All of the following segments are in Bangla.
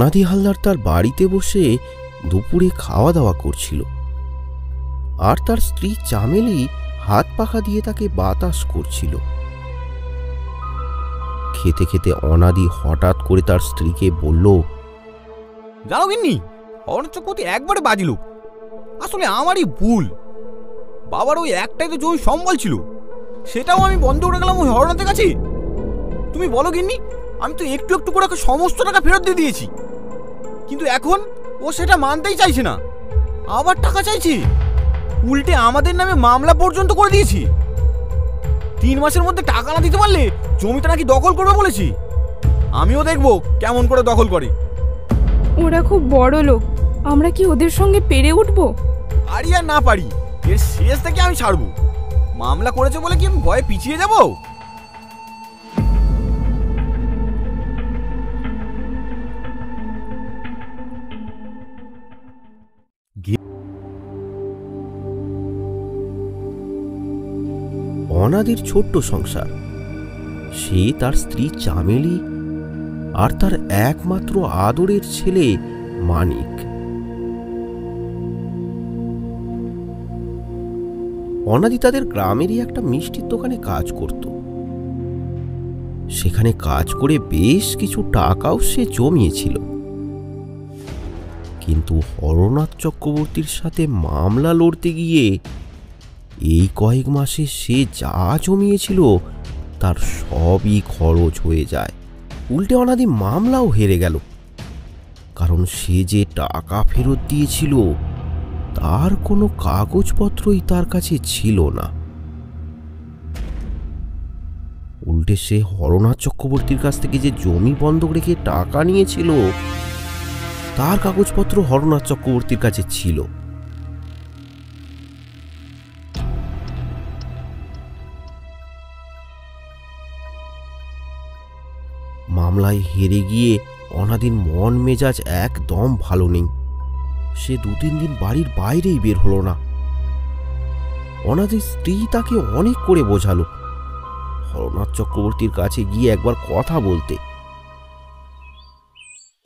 অনাদি হালদার তার বাড়িতে বসে দুপুরে খাওয়া দাওয়া করছিল, আর তার স্ত্রী চামেলি হাত পাখা দিয়ে তাকে বাতাস করছিল। খেতে খেতে অনাদি হঠাৎ করে তার স্ত্রীকে বলল, জানো গিন্নি, হরনাথ চক্রবর্তী একবারে বাজে লোক। আসলে আমারই ভুল। বাবার ওই একটাই তো জমি সম্বল ছিল, সেটাও আমি বন্ধ করে গেলাম ওই হরনাথের কাছে। তুমি বলো গিন্নি, আমি তো একটু একটু করে সমস্ত টাকা ফেরত দিয়ে দিয়েছি, কিন্তু এখন ও সেটা মানতেই চাইছে না, আবার টাকা চাইছে। উল্টে আমাদের নামে মামলা পর্যন্ত করে দিয়েছি। 3 মাসের মধ্যে টাকা না দিতে পারলে জমিটা নাকি দখল করবে বলেছি। আমিও দেখবো কেমন করে দখল করে। ওরা খুব বড় লোক, আমরা কি ওদের সঙ্গে পেরে উঠবো? পারি আর না পারি, এর শেষ থেকে আমি ছাড়বো। মামলা করেছে বলে কি আমি ভয়ে পিছিয়ে যাব? অনাদির ছোট্ট সংসার, সে তার স্ত্রী চামেলি আর তার একমাত্র আদরের ছেলে মানিক। অনাদি তাদের গ্রামেরই একটা মিষ্টির দোকানে কাজ করত। সেখানে কাজ করে বেশ কিছু টাকাও সে জমিয়েছিল, কিন্তু হরনাথ চক্রবর্তীর সাথে মামলা লড়তে গিয়ে এই কয়েক মাসে সে যা জমিয়েছিল তার সবই খরচ হয়ে যায়। উল্টে অনাদি মামলাও হেরে গেল, কারণ সে যে টাকা ফেরত দিয়েছিল তার কোনো কাগজপত্রই তার কাছে ছিল না। উল্টে সে হরনাথ চক্রবর্তীর কাছ থেকে যে জমি বন্ধক রেখে টাকা নিয়েছিল তার কাগজপত্র হরনাথ চক্রবর্তীর কাছে ছিল। মামলায় হেরে গিয়ে অনাদির মন মেজাজ একদম ভালো নেই। সে 2-3 দিন বাড়ির বাইরেই বের হলো না। অনাদির স্ত্রী তাকে অনেক করে বোঝালো হরনাথ চক্রবর্তীর কাছে গিয়ে একবার কথা বলতে।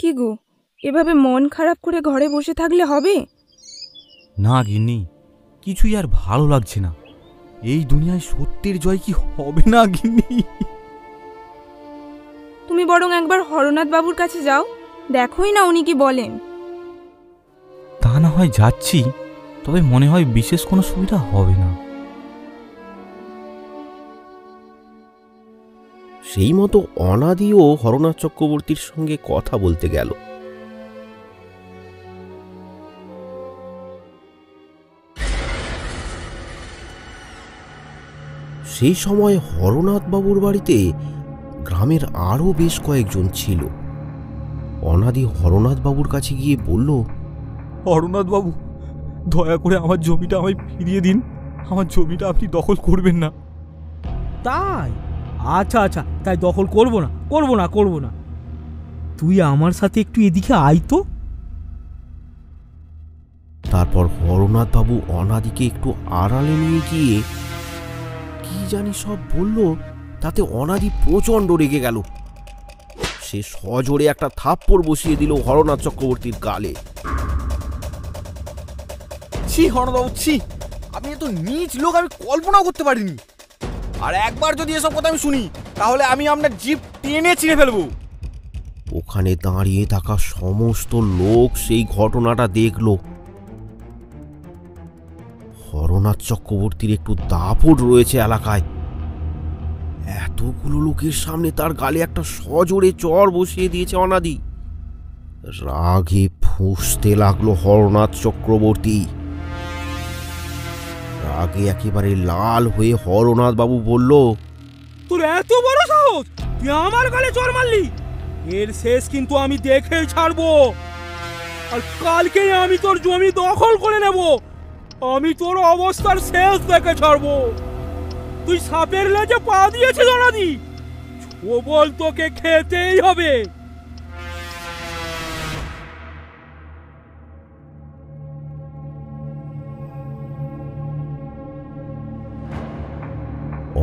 কি গো, এভাবে মন খারাপ করে ঘরে বসে থাকলে হবে? না গিন্নি, কিছুই আর ভালো লাগছে না। এই দুনিয়ায় সত্যের জয় কি হবে না গিন্নি? তুমি বরং একবার হরনাথ বাবুর কাছে যাও, দেখোই না উনি কি বলেন। তা না হয় যাচ্ছি, তবে মনে হয় বিশেষ কোনো সুবিধা হবে না। সেই মতো অনাদিও হরনাথ চক্রবর্তীর সঙ্গে কথা বলতে গেল। সেই সময় হরনাথ বাবুর বাড়িতে গ্রামের আরো বেশ কয়েকজন ছিল। অনাদি হরনাথ বাবুর কাছে গিয়ে বলল, হরনাথ বাবু, দয়া করে আমার জমিটা আমায় ফিরিয়ে দিন। আমার জমিটা আপনি দখল করবেন না। তাই? আচ্ছা আচ্ছা, তাই দখল করব না। তুই আমার সাথে একটু এদিকে আয় তো। তারপর হরনাথ বাবু অনাদিকে একটু আড়ালে নিয়ে গিয়ে কি জানি সব বলল, তাতে অনাদি প্রচন্ড রেগে গেল। সে সজোরে একটা থাপ্পড় বসিয়ে দিল হরনাথ চক্রবর্তীর গালে। ছি হরনাথবাবু, ছি! আপনি এত নীচ লোক আমি কল্পনাও করতে পারিনি। আর একবার যদি এসব কথা আমি শুনি, তাহলে আমি আপনার জিভ টেনে ছিঁড়ে ফেলবো। ওখানে দাঁড়িয়ে থাকা সমস্ত লোক সেই ঘটনাটা দেখল। হরনাথ চক্রবর্তীর একটু দাপট রয়েছে এলাকায়। এতগুলো লোকের সামনে তার গালে একটা সজোরে চড় বসিয়ে দিয়েছে অনাদি। রাগে ফুঁসতে লাগলো হরনাথ চক্রবর্তী। রাগে একেবারে লাল হয়ে হরনাথ বাবু বলল, তোর এত বড় সাহস, তুই আমার গালে চড় মারলি? এর শেষ কিন্তু আমি দেখেই ছাড়বো। আর কালকে আমি তোর জমি দখল করে নেব। আমি তোর অবস্থার শেষ দেখে ছাড়বো। তুই সাপের লেজে পা দিয়েছিস অনাদি, ও বল তোকে খেতেই হবে।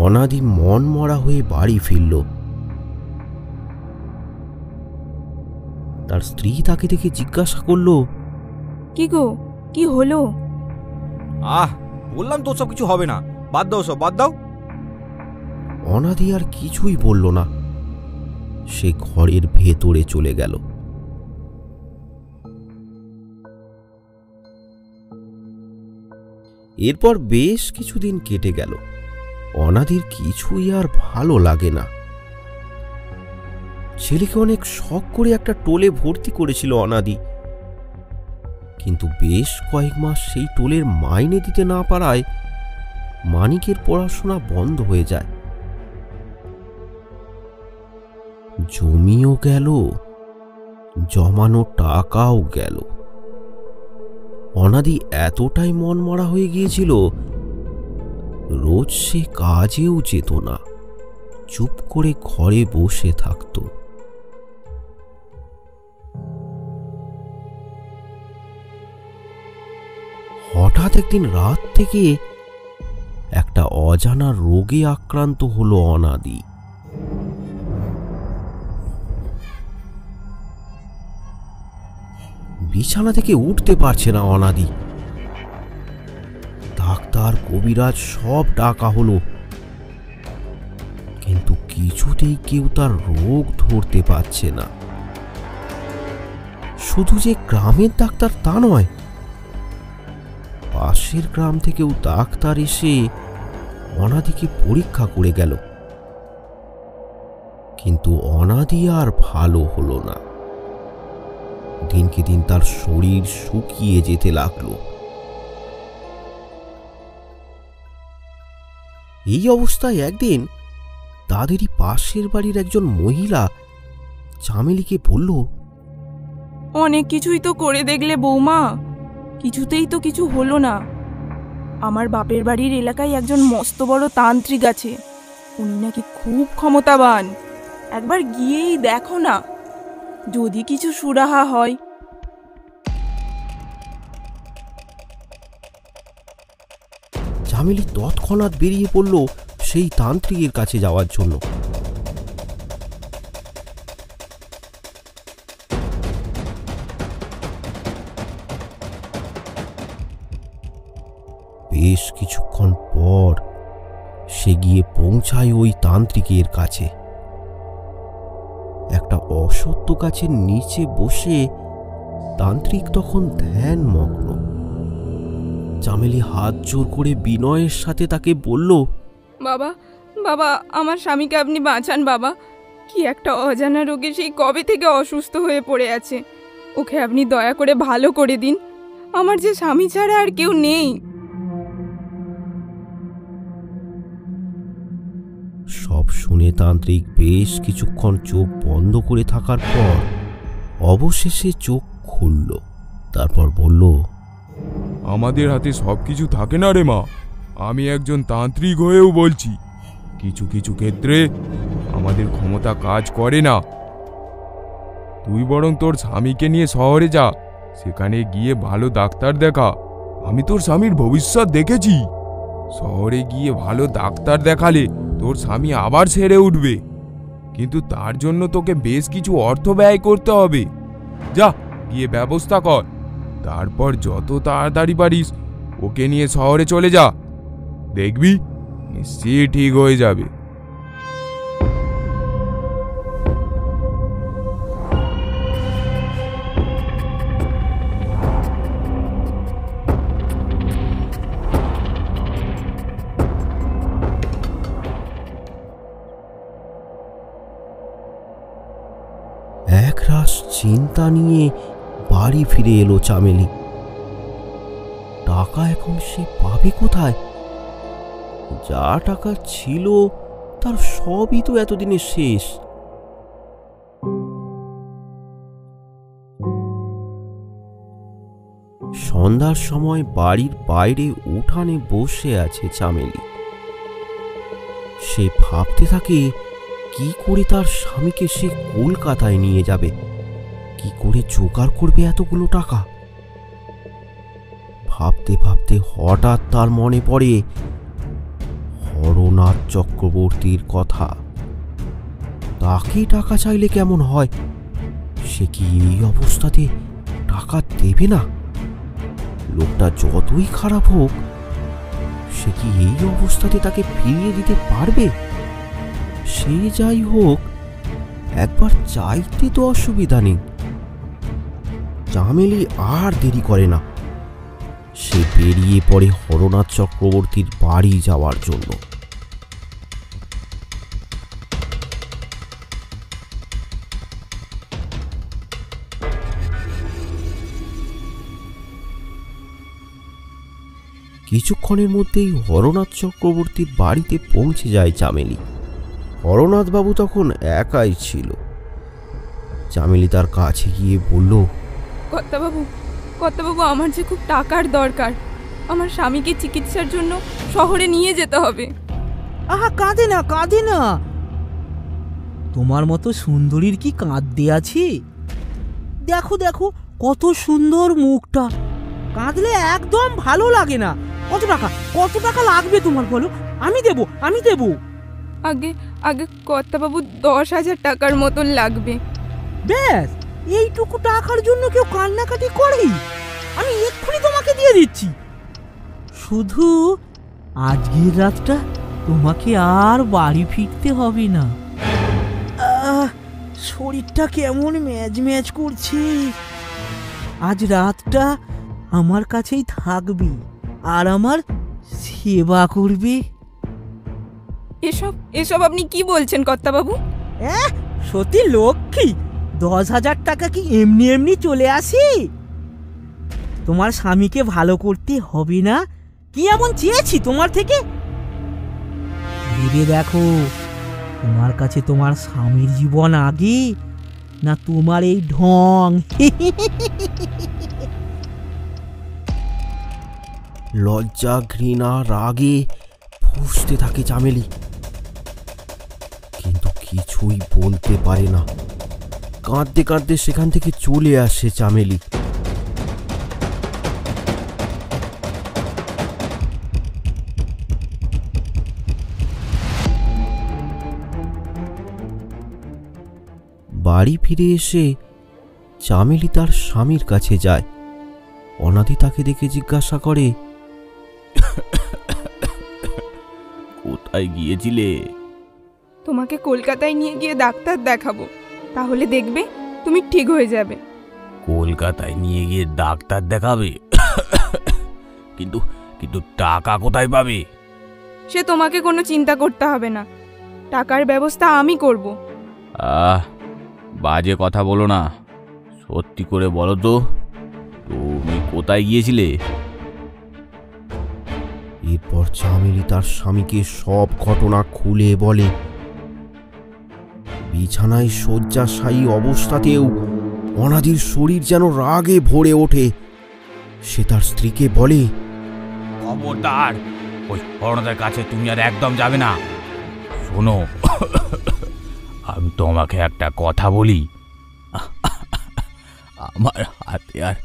অনাদি মন মরা হয়ে বাড়ি ফিরল। তার স্ত্রী তাকে দেখে জিজ্ঞাসা করল, কি গো, কি হলো? বললাম তো সব কিছু হবে না, বাদ দাও, সব বাদ দাও। অনাদি আর কিছুই বলল না। সে ঘরের ভেতরে চলে গেল। এরপর বেশ কিছুদিন কেটে গেল। অনাদির কিছুই আর ভালো লাগে না। ছেলেকে অনেক শখ করে একটা টোলে ভর্তি করেছিল অনাদি, কিন্তু বেশ কয়েক মাস সেই টোলের মাইনে দিতে না পারায় মানিকের পড়াশোনা বন্ধ হয়ে যায়। জমিও গেল, জমানো টাকাও গেল। অনাদি এতটাই মনমরা হয়ে গিয়েছিল, রোজ সে কাজেও যেত না, চুপ করে ঘরে বসে থাকত। হঠাৎ একদিন রাত থেকে একটা অজানা রোগে আক্রান্ত হলো অনাদি। বিছানা থেকে উঠতে পারছে না অনাদি। ডাক্তার, কবিরাজ সব ডাকা হলো, কিন্তু কিছুতেই কেউ তার রোগ ধরতে পারছে না। শুধু যে গ্রামের ডাক্তার তা নয়, পাশের গ্রাম থেকেও ডাক্তার এসে অনাদিকে পরীক্ষা করে গেল, কিন্তু অনাদি আর ভালো হলো না। দিনকে দিন তার শরীর শুকিয়ে যেতে লাগলো। এই অবস্থায় একদিন তাদেরই পাশের বাড়ির একজন মহিলা চামেলিকে বলল, অনেক কিছুই তো করে দেখলে বৌমা, কিছুতেই তো কিছু হলো না। আমার বাপের বাড়ির এলাকায় একজন মস্ত বড় তান্ত্রিক আছে, উনি নাকি খুব ক্ষমতাবান। একবার গিয়েই দেখো না, যদি কিছু সুরাহা হয়। চামেলি তৎক্ষণাৎ বেরিয়ে পড়ল সেই তান্ত্রিকের কাছে যাওয়ার জন্য। বেশ কিছুক্ষণ পর সে গিয়ে পৌঁছায় ওই তান্ত্রিকের কাছে। একটা অশ্বত্থ গাছের নিচে বসে তান্ত্রিক তখন ধ্যানমগ্ন। চামেলি হাত জোর করে বিনয়ের সাথে তাকে বলল, বাবা, বাবা, আমার স্বামীকে আপনি বাঁচান বাবা। কি একটা অজানা রোগে সেই কবে থেকে অসুস্থ হয়ে পড়ে আছে। ওকে আপনি দয়া করে ভালো করে দিন। আমার যে স্বামী ছাড়া আর কেউ নেই। সব শুনে তান্ত্রিক বেশ কিছুক্ষণ চোখ বন্ধ করে থাকার পর অবশেষে চোখ খুলল। তারপর বলল, আমাদের হাতে সবকিছু থাকে না রে মা। আমি একজন তান্ত্রিক হয়েও বলছি, কিছু কিছু ক্ষেত্রে আমাদের ক্ষমতা কাজ করে না। তুই বরং তোর স্বামীকে নিয়ে শহরে যা, সেখানে গিয়ে ভালো ডাক্তার দেখা। আমি তোর স্বামীর ভবিষ্যৎ দেখেছি। শহরে গিয়ে ভালো ডাক্তার দেখালে তোর স্বামী আবার সেরে উঠবে, কিন্তু তার জন্য তোকে বেশ কিছু অর্থ ব্যয় করতে হবে। যা, গিয়ে ব্যবস্থা কর। তারপর যত তাড়াতাড়ি পারিস ওকে নিয়ে শহরে চলে যা, দেখবি নিশ্চয়ই ঠিক হয়ে যাবে। একরাশ চিন্তা নিয়ে বাড়ি ফিরে এলো চামেলি। টাকা এখন সে পাবে কোথায়? যা টাকা ছিল তার সবই তো এতদিনে শেষ। সন্ধ্যার সময় বাড়ির বাইরে উঠানে বসে আছে চামেলি। সে ভাবতে থাকে কি করে তার স্বামীকে সে কলকাতায় নিয়ে যাবে, কি করে জোগাড় করবে এতগুলো টাকা। ভাবতে ভাবতে হঠাৎ তার মনে পড়ে হরনাথ চক্রবর্তীর কথা। তাকে টাকা চাইলে কেমন হয়, সে কি এই অবস্থাতে টাকা দেবে না? লোকটা যতই খারাপ হোক, সে কি এই অবস্থাতে তাকে ফিরিয়ে দিতে পারবে? সে যাই হোক, একবার চাইতে তো অসুবিধা নেই। চামেলি আর দেরি করে না, সে বেরিয়ে পড়ে হরনাথ চক্রবর্তীর বাড়ি যাওয়ার জন্য। কিছুক্ষণের মধ্যেই হরনাথ চক্রবর্তীর বাড়িতে পৌঁছে যায় চামেলি। হরনাথ বাবু তখন একাই ছিল। চামেলি তার কাছে গিয়ে বলল, কর্তাবাবু, আমার যে খুব টাকার দরকার। আমার স্বামীকে চিকিৎসার জন্য শহরে নিয়ে যেতে হবে। আহা, কাঁদে না। তোমার মতো সুন্দরীর কি কাঁদতে আছে? দেখো কত সুন্দর মুখটা। কাঁদলে একদম ভালো লাগে না। কত টাকা লাগবে তোমার বলো? আমি দেবো। আগে কর্তাবাবু 10,000 টাকার মতন লাগবে। ব্যাস, এইটুকু টাকার জন্য কেউ কান্নাকাটি করে? আমি এক্ষুনি তোমাকে দিয়ে দিচ্ছি। শুধু আজকের রাতটা তোমাকে আর বাড়ি ফিরতে হবে না। শরীরটা কেমন ম্যাজ করছে। আজ রাতটা আমার কাছেই থাকবে আর আমার সেবা করবে। এসব আপনি কি বলছেন কর্তাবাবু? সত্যি লক্ষ্মী, 10,000 টাকা কি এমনি চলে আসে? তোমার স্বামীকে ভালো করতে হবে না? কি এমন চেয়েছি তোমার থেকে? ভেবে দেখো, তোমার কাছে তোমার স্বামীর জীবন আগে না তোমার এই ঢং? লজ্জা, ঘৃণা, রাগে ফুঁসতে থাকে চামেলি, কিন্তু কিছুই বলতে পারে না। কাঁদতে সেখান থেকে চলে আসে চামেলি। বাড়ি ফিরে এসে চামেলি তার স্বামীর কাছে যায়। অনাদি তাকে দেখে জিজ্ঞাসা করে, কোথায় গিয়েছিলে? তোমাকে কলকাতায় নিয়ে গিয়ে ডাক্তার দেখাবো, তাহলে দেখবে তুমি ঠিক হয়ে যাবে। কলকাতায় নিয়ে গিয়ে ডাক্তার দেখাবে? কিন্তু টাকা কোথায় পাবে? সে তোমাকে কোনো চিন্তা করতে হবে না, টাকার ব্যবস্থা আমি করব। বাজে কথা বলো না, সত্যি করে বলো তো, তুমি কোথায় গিয়েছিলে? এরপর চামেলি তার স্বামীকে সব ঘটনা খুলে বলে। বিছানায় শয্যাশায়ী অবস্থাতেও অনাদির শরীর যেন রাগে ভরে ওঠে। সে তার স্ত্রীকে বলে, খবরদার, ওই হরনাথের কাছে তুমি আর একদম যাবে না। শোনো, আমি তোমাকে একটা কথা বলি, আমার হাতে আর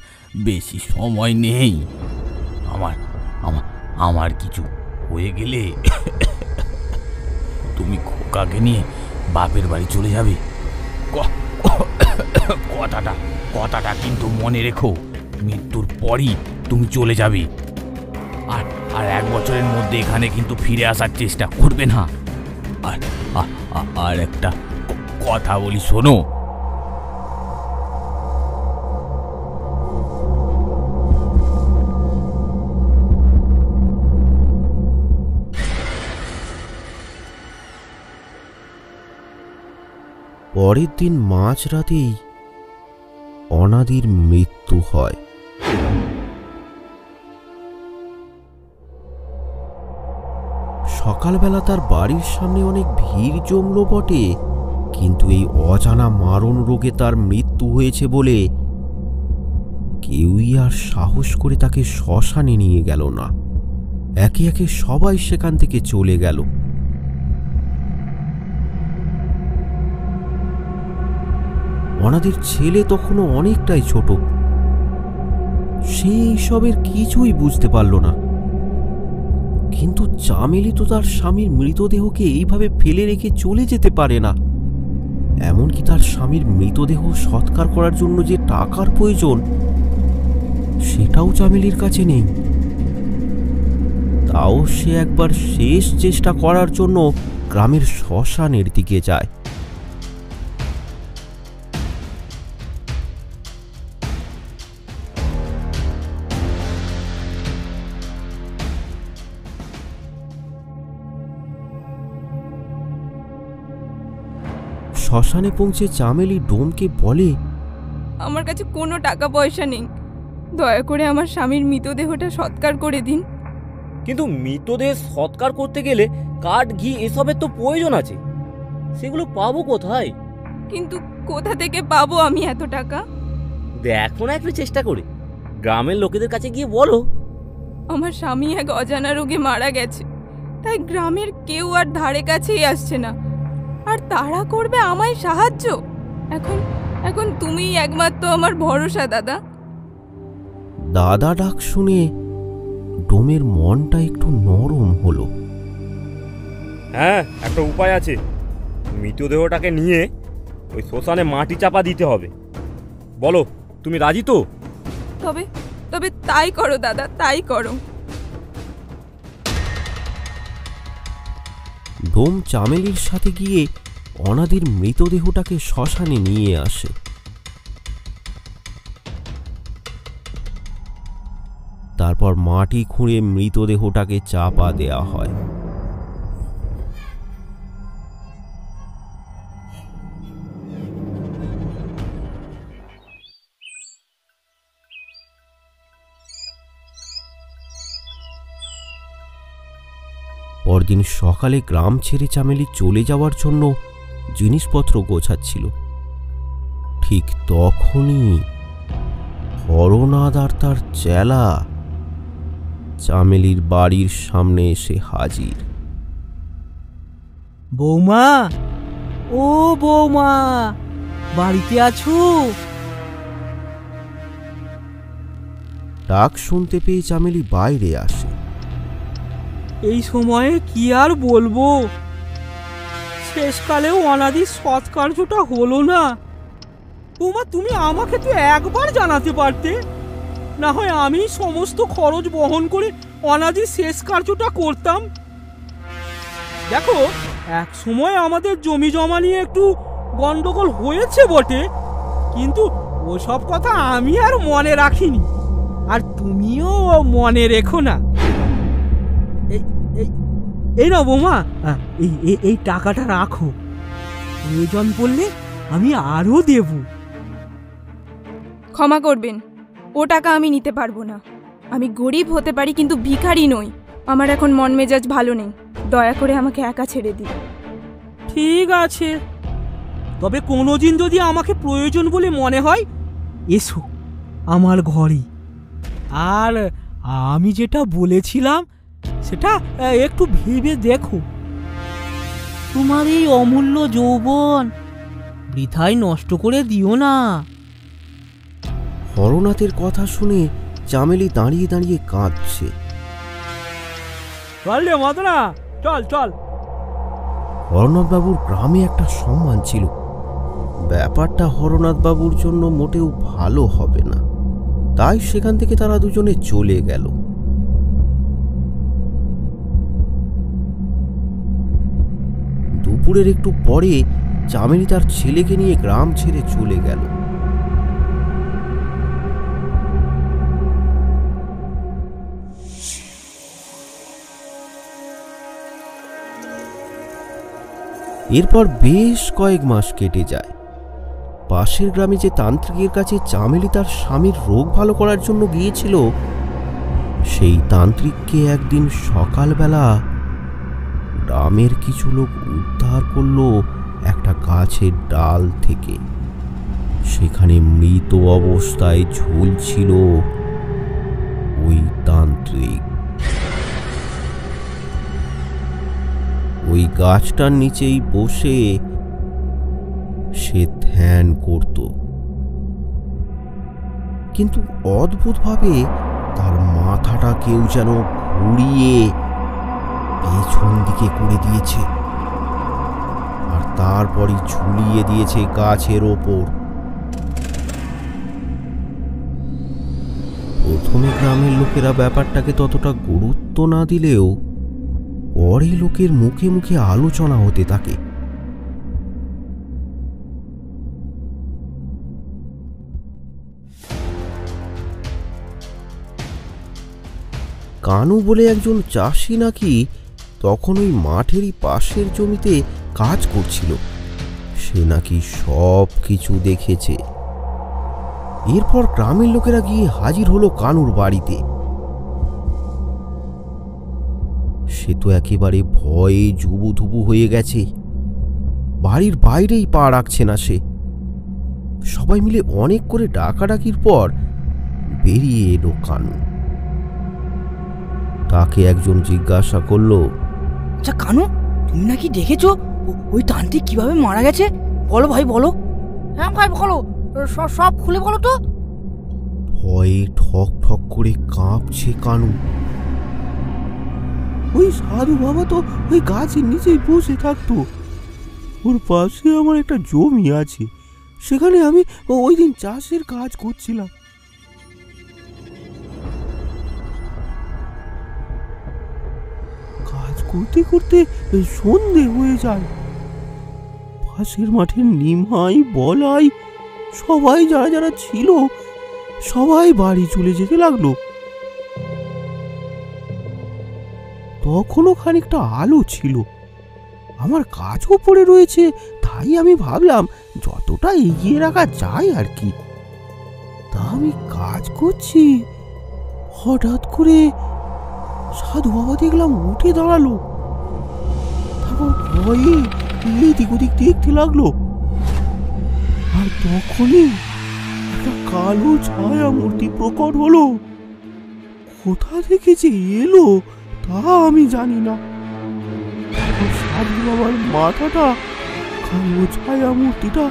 বেশি সময় নেই। আমার কিছু হয়ে গেলে তুমি খোকাকে নিয়ে বাপের বাড়ি চলে যাবে। কথাটা কিন্তু মনে রেখো, মৃত্যুর পরই তুমি চলে যাবে। আর 1 বছরের মধ্যে এখানে কিন্তু ফিরে আসার চেষ্টা করবে না। আর একটা কথা বলি, শোনো, পরের দিন মাঝরাতেই অনাদির মৃত্যু হয়। সকালবেলা তার বাড়ির সামনে অনেক ভিড় জমল বটে, কিন্তু এই অজানা মারণ রোগে তার মৃত্যু হয়েছে বলে কেউই আর সাহস করে তাকে শ্মশানে নিয়ে গেল না। একে একে সবাই সেখান থেকে চলে গেল। অনাদির ছেলে তখনও অনেকটাই ছোট, সে এইসবের কিছুই বুঝতে পারল না। কিন্তু চামেলি তো তার স্বামীর মৃতদেহকে এইভাবে ফেলে রেখে চলে যেতে পারে না। এমনকি তার স্বামীর মৃতদেহ সৎকার করার জন্য যে টাকার প্রয়োজন সেটাও চামেলির কাছে নেই। তাও সে একবার শেষ চেষ্টা করার জন্য গ্রামের শ্মশানের দিকে যায়। শ্মশানে পৌঁছে চামেলি ডোমকে বলে, আমার কাছে কোনো টাকা পয়সা নেই, দয়া করে আমার স্বামীর মৃতদেহটা সৎকার করে দিন। কিন্তু মৃতদেহ সৎকার করতে গেলে কাঠ, ঘি এসবের তো প্রয়োজন আছে, সেগুলো পাবো কোথায়? কিন্তু কোথা থেকে পাবো আমি এত টাকা? দেখো না একটু চেষ্টা করে, গ্রামের লোকেদের কাছে গিয়ে বলো। আমার স্বামী এক অজানা রোগে মারা গেছে, তাই গ্রামের কেউ আর ধারে কাছেই আসছে না, আর তারা করবে আমায় সাহায্য। এখন এখন তুমিই একমাত্র আমার ভরসা দাদা। দাদা ডাক শুনে ডোমের মনটা একটু নরম হলো। হ্যাঁ, একটা উপায় আছে। মৃতদেহটাকে নিয়ে ওই শ্মশানে মাটি চাপা দিতে হবে। বলো, তুমি রাজি তো? তবে তবে তাই করো দাদা, তাই করো। ডোম চামেলির সাথে গিয়ে অনাদির মৃতদেহটাকে শ্মশানে নিয়ে আসে। তারপর মাটি খুঁড়ে মৃতদেহটাকে চাপা দেয়া হয়। পরদিন সকালে গ্রাম ছেড়ে চামেলি চলে যাওয়ার জন্য জিনিসপত্র গোছাচ্ছিল। ঠিক তখনই হরনাথ আর তার চেলা চামেলির বাড়ির সামনে এসে হাজির। বৌমা, ও বৌমা, বাড়িতে আছো? ডাক শুনতে পেয়ে চামেলি বাইরে আসে। এই সময়ে কি আর বলবো, শেষকালেও অনাদির সৎকার্যটা হলো না। বৌমা, তুমি আমাকে তো একবার জানাতে পারতে, না হয় আমি সমস্ত খরচ বহন করে অনাদির শেষ কার্যটা করতাম। দেখো, এক সময় আমাদের জমি জমা নিয়ে একটু গন্ডগোল হয়েছে বটে, কিন্তু ওসব কথা আমি আর মনে রাখিনি, আর তুমিও মনে রেখো না। এই না বৌমা, এই টাকাটা রাখো, প্রয়োজন পড়লে আমি আরো দেব। ক্ষমা করবেন, ও টাকা আমি নিতে পারবো না। আমি গরিব হতে পারি কিন্তু ভিখারি নই। আমার এখন মন মেজাজ ভালো নেই, দয়া করে আমাকে একা ছেড়ে দিন। ঠিক আছে, তবে কোনোদিন যদি আমাকে প্রয়োজন বলে মনে হয়, এসো আমার ঘরে। আর আমি যেটা বলেছিলাম সেটা একটু ভেবে দেখো। তোমার এই অমূল্য যৌবন বৃথায় নষ্ট করে দিও না। হরনাথের কথা শুনে চামেলি দাঁড়িয়ে দাঁড়িয়ে কাঁদছে। চল রে মদনা, চল চল। হরনাথবাবুর গ্রামে একটা সম্মান ছিল, ব্যাপারটা হরনাথবাবুর জন্য মোটেও ভালো হবে না, তাই সেখান থেকে তারা দুজনে চলে গেল। দুপুরের একটু পরে চামেলি তার ছেলেকে নিয়ে গ্রাম ছেড়ে চলে গেল। এরপর বেশ কয়েক মাস কেটে যায়। পাশের গ্রামে যে তান্ত্রিকের কাছে চামেলি তার স্বামীর রোগ ভালো করার জন্য গিয়েছিল, সেই তান্ত্রিককে একদিন সকালবেলা গ্রামের কিছু লোক উদ্ধার করলো একটা গাছের ডাল থেকে। সেখানে মৃত অবস্থায় ঝুলছিল ওই তান্ত্রিক। ওই গাছটার নিচেই বসে সে ধ্যান করত, কিন্তু অদ্ভুতভাবে তার মাথাটা কেউ যেন ঘুরিয়ে পেছন দিকে করে দিয়েছে, আর তারপরই ঝুলিয়ে দিয়েছে গাছের ওপর। প্রথমে গ্রামের লোকেরা ব্যাপারটাকে ততটা গুরুত্ব না দিলেও পরে লোকের মুখে মুখে আলোচনা হতে থাকে। কানু বলে একজন চাষি নাকি তখন ওই মাঠেরই পাশের জমিতে কাজ করছিল। সে নাকি সব কিছু দেখেছে। এরপর গ্রামের লোকেরা গিয়ে হাজির হলো কানুর বাড়িতে। সে তো একেবারে ভয়ে জুবুধুবু হয়ে গেছে, বাড়ির বাইরেই পা রাখছে না সে। সবাই মিলে অনেক করে ডাকাডাকির পর বেরিয়ে এলো কানু। তাকে একজন জিজ্ঞাসা করলো, আচ্ছা কানু, তুমি নাকি দেখেছো ওই তান্ত্রিক কিভাবে মারা গেছে? বলো ভাই বলো। হ্যাঁ ভাই বলো, সব খুলে বলো তো। ভয়ে ঠক ঠক করে কাঁপছে কানু। ওই সাধু বাবা তো ওই গাছের নিচেই বসে থাকতো। ওর পাশে আমার একটা জমি আছে, সেখানে আমি ওই দিন চাষের কাজ করছিলাম। কাজ করতে করতে সন্ধে হয়ে যায়। পাশের মাঠে নিমাই বলাই সবাই যারা যারা ছিল সবাই বাড়ি চলে যেতে লাগলো। তখনও খানিকটা আলো ছিল, আমার কাজও পড়ে রয়েছে, তাই আমি ভাবলাম যতটা এগিয়ে রাখা যায় আর কি। তা আমি কাজ করছি, হঠাৎ করে সাধু বাবা দেখলাম উঠে দাঁড়ালো। তারপর ভয়ে এদিক ওদিক দেখতে লাগলো, আর তখনই একটা কালো ছায়া মূর্তি প্রকট হলো। কোথা থেকে যে এলো তা আমি জানি না। সাধু বাবার মাথাটা কালো ছায়া মূর্তিটা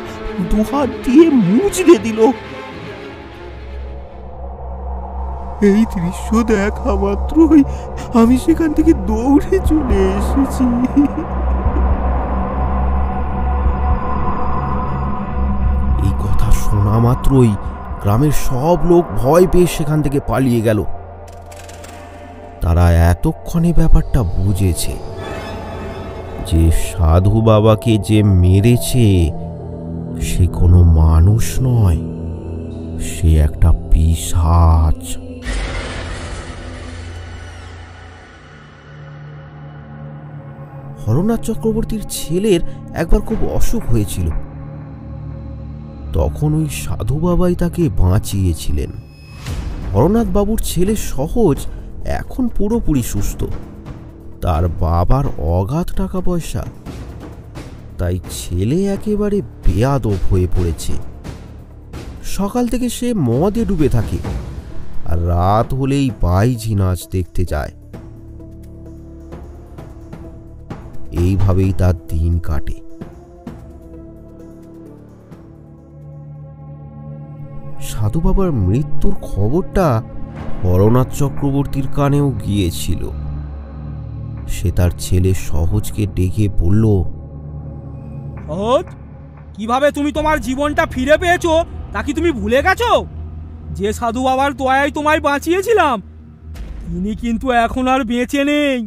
দুহাত দিয়ে মুচড়ে দিল। এই দৃশ্য দেখা মাত্রই আমি সেখান থেকে দৌড়ে চলে এসেছি। এই কথা শোনা মাত্রই গ্রামের সব লোক ভয় পেয়ে সেখান থেকে পালিয়ে গেল। তারা এতক্ষণে ব্যাপারটা বুঝেছে যে সাধু বাবাকে যে মেরেছে সে কোনো মানুষ নয়, সে একটা পিশাচ। হরনাথ চক্রবর্তীর ছেলের একবার খুব অসুখ হয়েছিল, তখন ওই সাধু বাবাই তাকে বাঁচিয়েছিলেন। হরনাথ বাবুর ছেলে সহজ এখন পুরোপুরি সুস্থ। তার বাবার অগাধ টাকা পয়সা, তাই ছেলে একেবারে বেয়াদব হয়ে পড়েছে। সকাল থেকে সে মদে ডুবে থাকে, আর রাত হলেই বাইজি নাচ দেখতে যায়। এইভাবেই তার দিন কাটে। সাধু বাবার মৃত্যুর খবরটা হরনাথ চক্রবর্তীর কানেও গিয়েছিল। সে তার ছেলে সহজকে ডেকে বলল, সহজ, কিভাবে তুমি তোমার জীবনটা ফিরে পেয়েছো তা কি তুমি ভুলে গেছো? যে সাধু বাবার দয়ায় তোমায় বাঁচিয়েছিলাম তিনি কিন্তু এখন আর বেঁচে নেই।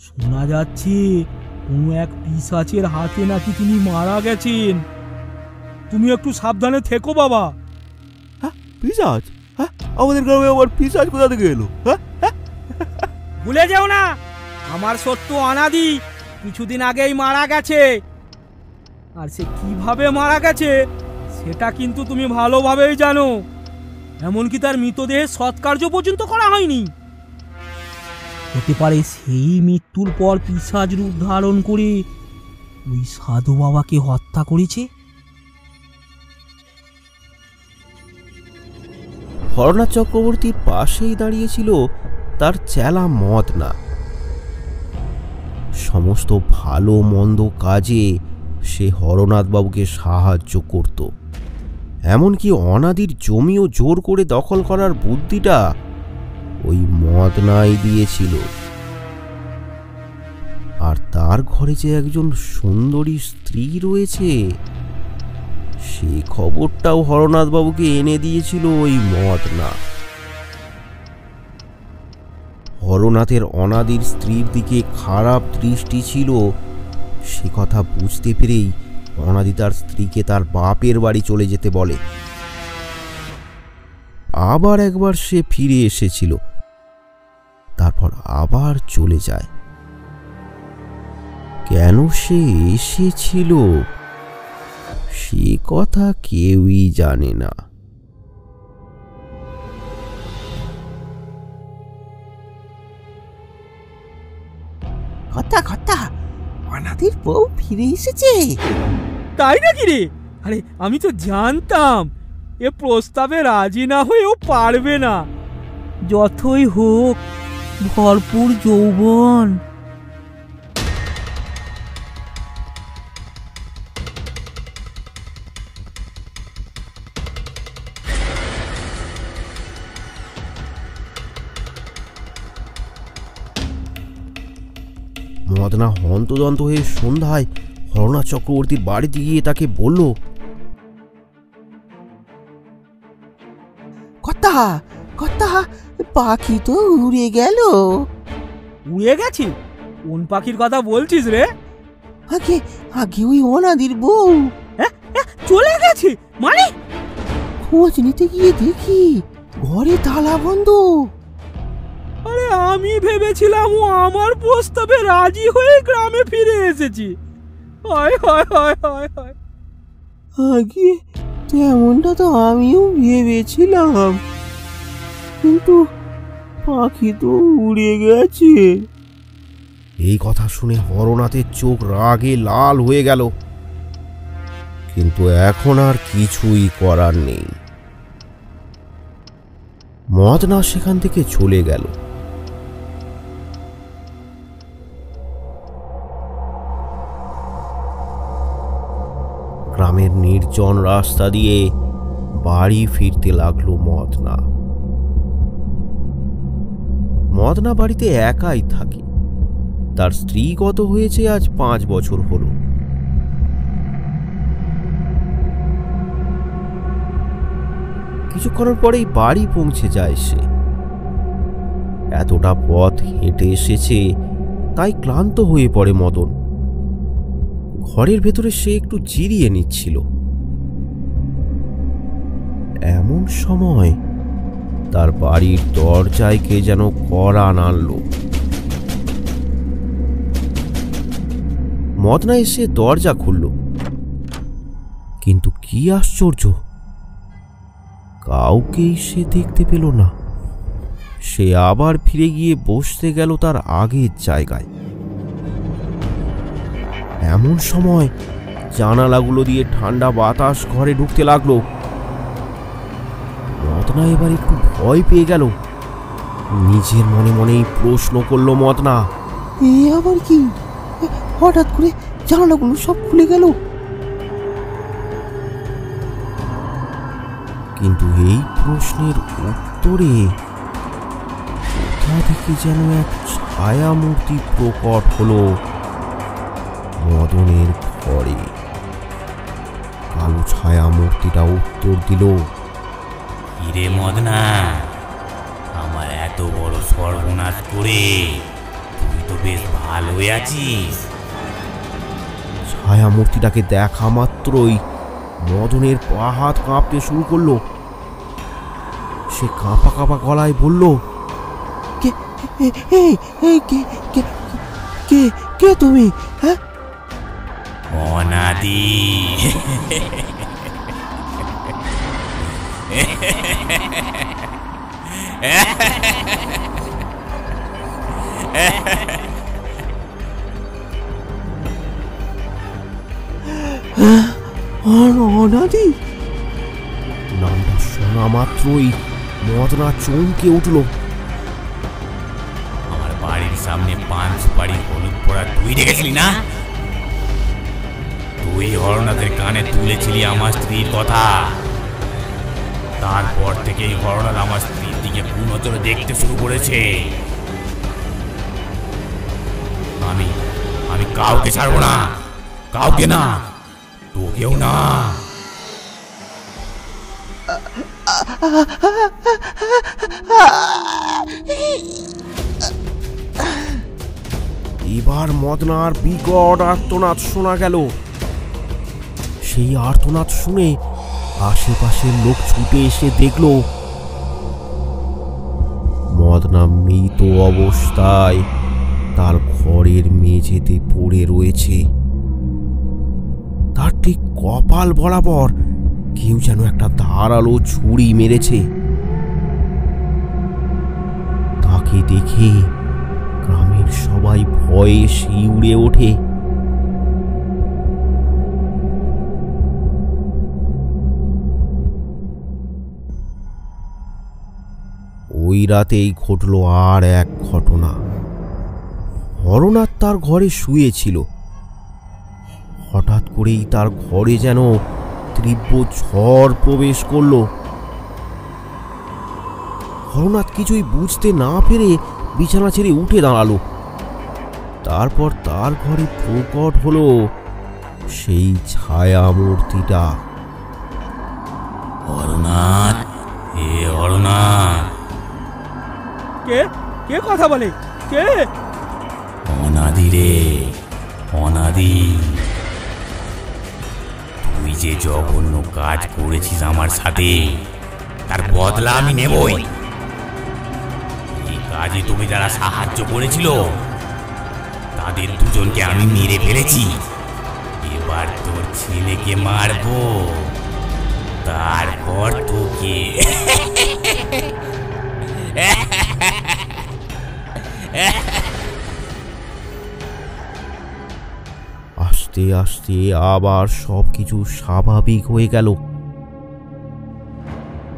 শোনা যাচ্ছে কোনো এক পিশাচের হাতে নাকি তিনি মারা গেছেন। তুমি একটু সাবধানে থেকো বাবা। হ্যাঁ, পিশাচ? হ্যাঁ, আমাদের গ্রামে আবার পিশাচ কোথা থেকে এলো? ভুলে যাও না, আমার সত্য অনাদি কিছুদিন আগেই মারা গেছে। আর সে কিভাবে মারা গেছে সেটা কিন্তু তুমি ভালোভাবেই জানো। এমনকি তার মৃতদেহের সৎকার্য পর্যন্ত করা হয়নি। হতে পারে সেই মৃত্যুর পর পিশাচ রূপ ধারণ করে ওই সাধু বাবাকে হত্যা করেছে। হরনাথ চক্রবর্তীর পাশেই দাঁড়িয়েছিল তার চেলা মদনা। সমস্ত ভালো মন্দ কাজে সে হরনাথ বাবুকে সাহায্য করত। এমনকি অনাদির জমিও জোর করে দখল করার বুদ্ধিটা ওই মদনাই দিয়েছিল। আর তার ঘরে যে একজন সুন্দরী স্ত্রী রয়েছে সেই খবরটাও হরনাথ বাবুকে এনে দিয়েছিল ওই মদনা। হরনাথের অনাদির স্ত্রীর দিকে খারাপ দৃষ্টি ছিল সে কথা বুঝতে পেরেই অনাদি তার স্ত্রীকে তার বাপের বাড়ি চলে যেতে বলে। আবার একবার সে ফিরে এসেছিল, তারপর আবার চলে যায়। কেন সে এসেছিল সে কথা কেউই জানে না। কথা কথা অনাদির বউ ফিরে এসেছে। তাই নাকি রে? আরে আমি তো জানতাম এ প্রস্তাবে রাজি না হয়েও পারবে না। যতই হোক ভরপুর যৌবন। মদনা হন্তদন্ত হয়ে সন্ধ্যায় হরনাথ চক্রবর্তীর বাড়িতে গিয়ে তাকে বলল, কথা কথা পাখি তো উড়ে গেল। উড়ে গেছি? কোন পাখির কথা বলছিস রে? আগে আগে ওই অনাদির বউ চলে গেছে মানে? খোঁজ নিতে গিয়ে দেখি ঘরে তালা বন্ধ। আরে আমি ভেবেছিলাম ও আমার প্রস্তাবে রাজি হয়ে গ্রামে ফিরে এসেছি। হায় হায় হায় হায় হায়। আগে তেমনটা তো আমিও ভেবেছিলাম, কিন্তু পাখি তো উড়ে গেছে। এই কথা শুনে হরনাথের চোখ রাগে লাল হয়ে গেল, কিন্তু এখন আর কিছুই করার নেই। মদনা সেখান থেকে চলে গেল। গ্রামের নির্জন রাস্তা দিয়ে বাড়ি ফিরতে লাগলো মদনা। মদনা বাড়িতে একাই থাকে। তার স্ত্রী গত হয়েছে আজ 5 বছর হলো। কিছুক্ষণের পরেই বাড়ি পৌঁছে যায় সে। এতটা পথ হেঁটে এসেছে তাই ক্লান্ত হয়ে পড়ে মদন। ঘরের ভেতরে সে একটু জিরিয়ে নিচ্ছিল। এমন সময় তার বাড়ির দরজায় কে যেন কড়া নাড়ল। মদনা এসে দরজা খুলল, কিন্তু কি আশ্চর্য, কাউকেই সে দেখতে পেল না। সে আবার ফিরে গিয়ে বসতে গেল তার আগের জায়গায়। এমন সময় জানালাগুলো দিয়ে ঠান্ডা বাতাস ঘরে ঢুকতে লাগলো। মদনা এবার একটু ভয় পেয়ে গেল। নিজের মনে মনেই প্রশ্ন করলো মদনা, এ আবার কি? হঠাৎ করে জানালাগুলো সব খুলে গেল। কিন্তু এই প্রশ্নের উত্তরে কোথা থেকে যেন এক ছায়া মূর্তি প্রকট হলো মদনের ঘরে। কালো ছায়া মূর্তিটা উত্তর দিল, কিরে মদনা, আমার এত বড় সর্বনাশ করে তুই তো বেশ ভালোই আছিস। ছায়া মূর্তিটাকে দেখা মাত্রই মদনের পা হাত কাঁপতে শুরু করলো। সে কাঁপা কাঁপা গলায় বলল, কে কে কে কে তুমি? হ্যাঁ, অনাদি। অনাদি নামটা শোনা মাত্রই মদনা চমকে উঠল। আমার বাড়ির সামনে পান সুপারি হলুদ পড়া তুই দেখেছিলি না? তুই হরনাথের কানে তুলেছিলি আমার স্ত্রীর কথা। তারপর থেকেই হরনাথ আমার স্ত্রীর দিকে পুনতরে দেখতে শুরু করেছে। আমি কাউকে ছাড়বো না, কাউকে না, তোকেও না। এবার মদনার বিকট আর্তনাদ শোনা গেল। সেই আর্তনাদ শুনে আশেপাশের লোক ছুটে এসে দেখল মদনা মৃত অবস্থায় তার ঘরের মেঝেতে পড়ে রয়েছে। তার ঠিক কপাল বরাবর কেউ যেন একটা ধারালো ছুরি মেরেছে। তাকে দেখে গ্রামের সবাই ভয়ে শিউরে ওঠে। ওই রাতেই ঘটল আর এক ঘটনা। হরনাথ তার ঘরে শুয়েছিল। হঠাৎ করেই তার ঘরে যেন তীব্র ঝড় প্রবেশ করল। হরনাথ কিছুই বুঝতে না পেরে বিছানা ছেড়ে উঠে দাঁড়ালো। তারপর তার ঘরে প্রকট হলো সেই ছায়া মূর্তিটা। হরনাথ, এ হরনাথ। কে কে কথা বলে? কে? অনাদি রে, অনাদি। তুই যে জঘন্য কাজ করেছিস আমার সাথে, তার বদলা আমি নেবই। এই কাজে তুমি যারা সাহায্য করেছিল তাদের দুজনকে আমি মেরে ফেলেছি। এবার তোর ছেলেকে মারবো, তারপর তোকে। আস্তে আস্তে আবার সবকিছু স্বাভাবিক হয়ে গেল।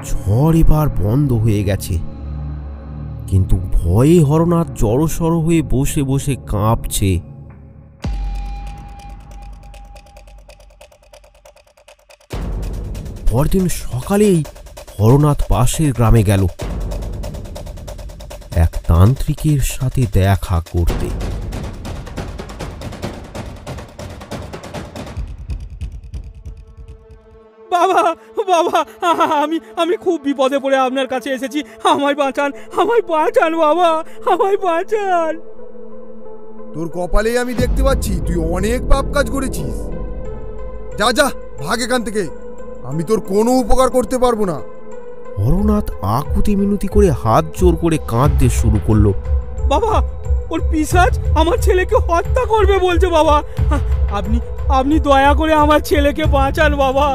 ঝড় এবার বন্ধ হয়ে গেছে, কিন্তু ভয়ে হরনাথ জড়সড় হয়ে বসে বসে কাঁপছে। পরদিন সকালেই হরনাথ পাশের গ্রামে গেল এক তান্ত্রিকের সাথে দেখা করতে। বাবা বাবা, আমি খুব বিপদে পড়ে আপনার কাছে এসেছি। আমায় বাঁচান, আমায় বাঁচান বাবা, আমায় বাঁচান। তোর কপালেই আমি দেখতে পাচ্ছি তুই অনেক পাপ কাজ করেছিস। যা যা, ভাগ এখান থেকে, আমি তোর কোনো উপকার করতে পারবো না। হরনাথ আকুতি মিনতি করে হাত জোর করে কাঁদতে শুরু করলো। বাবা, ওর পিশাচ আমার ছেলেকে হত্যা করবে বলছে বাবা। আপনি দয়া করে আমার ছেলেকে বাঁচান বাবা।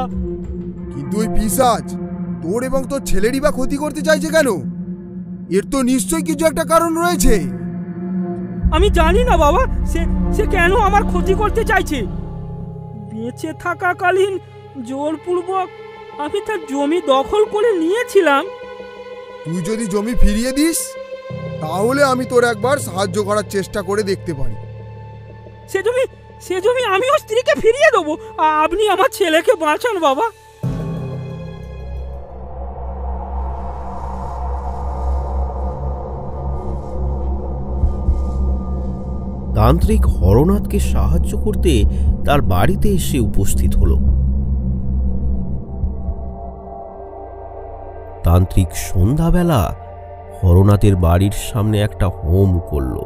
কিন্তু ওই পিশাচ তোর এবং তোর ছেলেরই বা ক্ষতি করতে চাইছে কেন? এর তো নিশ্চয়ই কিছু একটা কারণ রয়েছে। আমি জানি না বাবা, সে কেন আমার ক্ষতি করতে চাইছে। বেঁচে থাকাকালীন জোরপূর্বক আমি তার জমি দখল করে নিয়েছিলাম। তুই যদি জমি ফিরিয়ে দিস তাহলে আমি তোর একবার সাহায্য করার চেষ্টা করে দেখতে পারি। সে জমি আমি ওর স্ত্রীকে ফিরিয়ে দেবো। আপনি আমার ছেলেকে বাঁচান বাবা। তান্ত্রিক হরনাথকে সাহায্য করতে তার বাড়িতে এসে উপস্থিত হল। তান্ত্রিক সন্ধ্যাবেলা হরনাথের বাড়ির সামনে একটা হোম করল।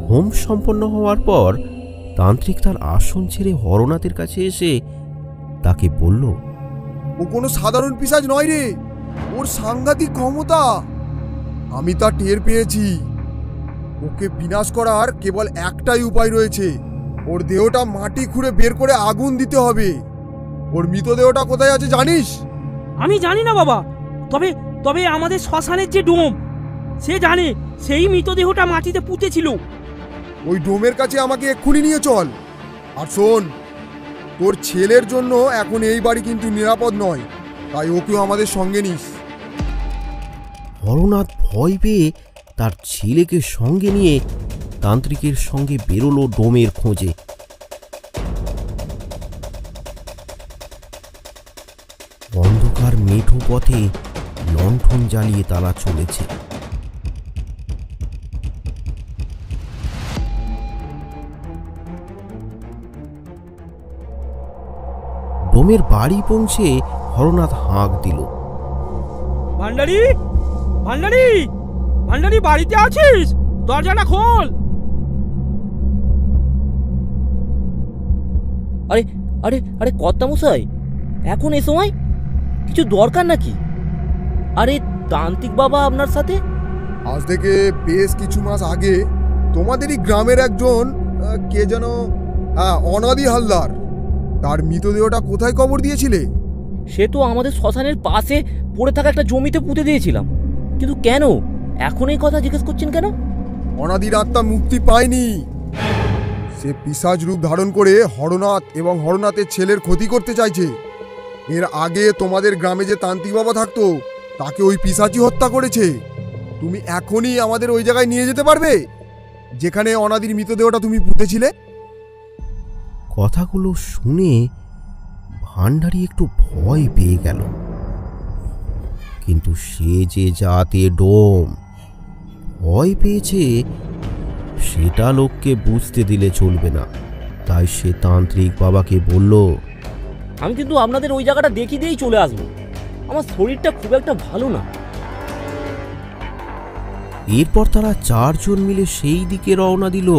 হোম সম্পন্ন হওয়ার পর তান্ত্রিক তার আসন ছেড়ে হরনাথের কাছে এসে তাকে বলল, ও কোনো সাধারণ পিশাচ নয় রে, ওর সাংঘাতিক ক্ষমতা। আমি তা টের পেয়েছি। ওকে বিনাশ করার কেবল একটাই উপায় রয়েছে, ওর দেহটা মাটি খুঁড়ে বের করে আগুন দিতে হবে। ওর মৃতদেহটা কোথায় আছে জানিস? আমি জানি না বাবা, তবে আমাদের শ্মশানের যে ডোম, সে জানে। সেই মৃতদেহটা মাটিতে পুঁতেছিল। ওই ডোমের কাছে আমাকে এক্ষুনি নিয়ে চল। আর শোন, তোর ছেলের জন্য এখন এই বাড়ি কিন্তু নিরাপদ নয়, তাই ওকেও আমাদের সঙ্গে নিস। হরনাথ ভয় পেয়ে তার ছেলেকে সঙ্গে নিয়ে তান্ত্রিকের সঙ্গে বেরোলো ডোমের খোঁজে। অন্ধকার মেঠো পথে লণ্ঠন জ্বালিয়ে তারা চলেছে। ডোমের বাড়ি পৌঁছে হরনাথ হাঁক দিল, ভান্ডারি, ভান্ডারি, ভান্ডারি, বাড়িতে আছিস? দরজাটা খোল। আরে আরে আরে কর্তামশাই, এখন এ সময় কিছু দরকার নাকি? আরে তান্ত্রিক বাবা আপনার সাথে? আজ থেকে বেশ কিছু মাস আগে তোমাদেরই গ্রামের একজন কে যেন অনাদি হালদার, তার মৃতদেহটা কোথায় কবর দিয়েছিলে? সে তো আমাদের শ্মশানের পাশে পড়ে থাকা একটা জমিতে পুঁতে দিয়েছিলাম। কিন্তু কেন এখন এই কথা জিজ্ঞেস করছেন কেন? অনাদির আত্মা মুক্তি পায়নি। সে পিশাচ রূপ ধারণ করে হরনাথ এবং হরনাথের ছেলের ক্ষতি করতে চাইছে। এর আগে তোমাদের গ্রামে যে তান্ত্রিক বাবা থাকতো তাকে ওই পিশাচই হত্যা করেছে। তুমি এখনই আমাদের ওই জায়গায় নিয়ে যেতে পারবে যেখানে অনাদির মৃতদেহটা তুমি পুঁতেছিলে? কথাগুলো শুনে ভান্ডারি একটু ভয় পেয়ে গেল, কিন্তু সে যে জাতে ডোম, ভয় পেয়েছে সেটা লোককে বুঝতে দিলে চলবে না। তাই সে তান্ত্রিক বাবাকে বলল, আমি কিন্তু আপনাদের ওই জায়গাটা দেখিয়ে দিয়েই চলে আসবো। আমার শরীরটা খুব একটা ভালো না। এরপর তারা চারজন মিলে সেই দিকে রওনা দিল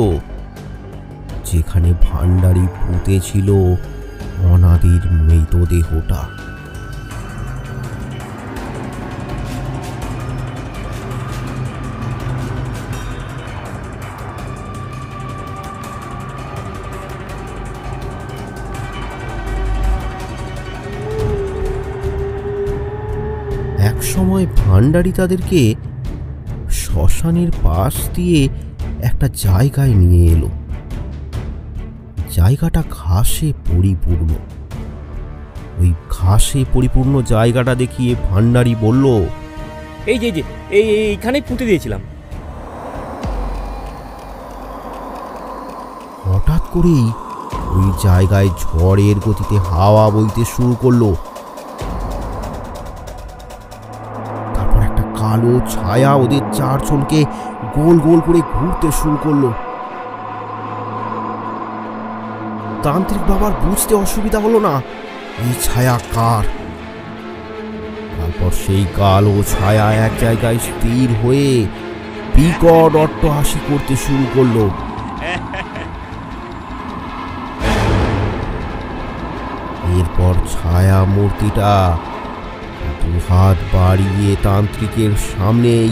যেখানে ভান্ডারি পুঁতেছিল অনাদির মৃতদেহটা। একসময় ভান্ডারি তাদেরকে শ্মশানের পাশ দিয়ে একটা জায়গায় নিয়ে এলো। জায়গাটা ঘাসে পরিপূর্ণ। ওই ঘাসে পরিপূর্ণ জায়গাটা দেখিয়ে ভান্ডারি বলল, এই যে এইখানেই পুঁতে দিয়েছিলাম। হঠাৎ করেই ওই জায়গায় ঝড়ের গতিতে হাওয়া বইতে শুরু করলো। তারপর একটা কালো ছায়া ওদের চারজনকে গোল গোল করে ঘুরতে শুরু করলো। তান্ত্রিক বাবার বুঝতে অসুবিধা হলো না এই ছায়া কার। তারপর সেই কালো ছায়া এক জায়গায় স্থির হয়ে বিকট অট্টহাসি করতে শুরু করলো। এরপর ছায়া মূর্তিটা দুহাত বাড়িয়ে তান্ত্রিকের সামনেই